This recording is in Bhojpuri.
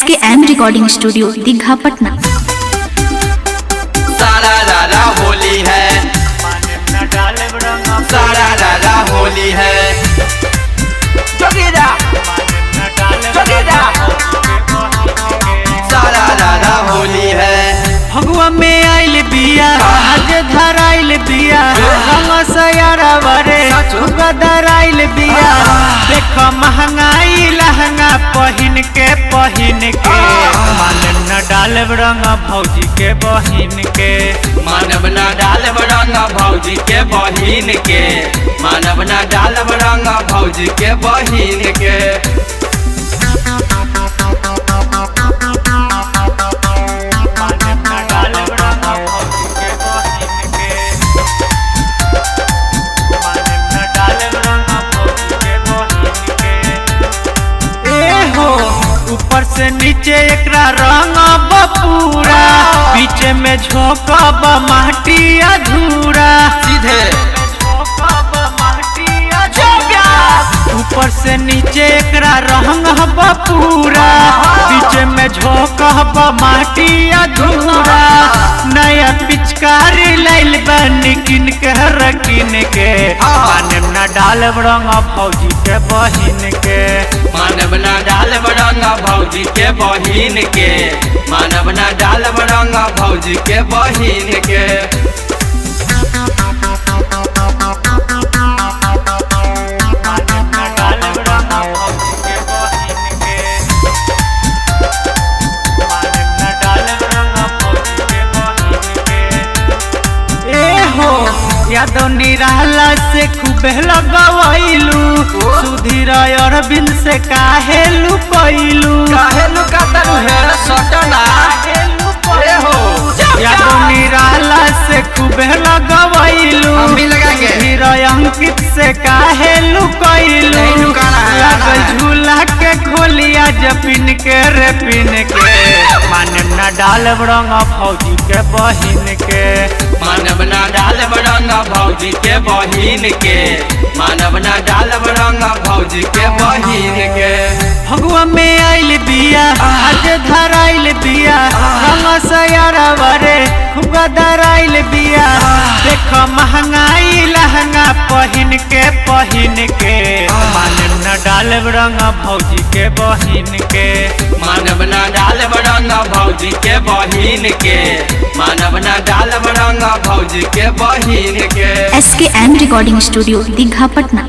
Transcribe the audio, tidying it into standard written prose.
SKM recording studio Digha Patna. सारा रारा होली है, सारा रारा होली है, जोगीरा जोगीरा सारा रारा होली है। फगुआ में आइल बिया आज धराइल बिया रंग सयारा बरे धराइल बिया। देख महंगाई लहंगा पहन के मानव न डालब रंग भौजी के बहिन के, मानव न डालब रंग भौजी के बहिन के, मानव न डालब रंग भौजी के बहिन के। ऊपर से नीचे एकरा रंग बपूरा, बीच में झोंकब माटी अधूरा, सीधे ऊपर से नीचे एकरा रंग बपूरा, बीच में झोंकब माटी अधूरा। नया पिचकारी लैल बन किन के रकिन के, मानव न डालब रंग भौजी के बहिन के, मानव न डालब रंग भौजी के बहिन के, मानव न डालब रंग भौजी के बहिन के। यादव निराला से खूबे लगवैलू, सुधीर अरविंद से काहे लुकैलू, यादव निराला से खूबे लगवैलू, सुधीर अंकित से काहे लुकैलू। लगल झूला के खोलिया जपिन के रे पिन के, मानव न डालब रंग भौजी के बहिन के, मानव न डालब रंग भौजी के बहिन के, मानव न डालब रंग भौजी के बहिन के। फगुआ में आइल बिया आज धराइल बिया रंग सयारा बरे खूब धराइल बिया। देख महंगाई लहंगा पहन के मानव न डालब रंग भौजी के बहिन के, मानव न डालब रंग भौजी के बहिन के, मानव न डालब रंग भौजी के बहिन के। SKM recording studio Digha Patna.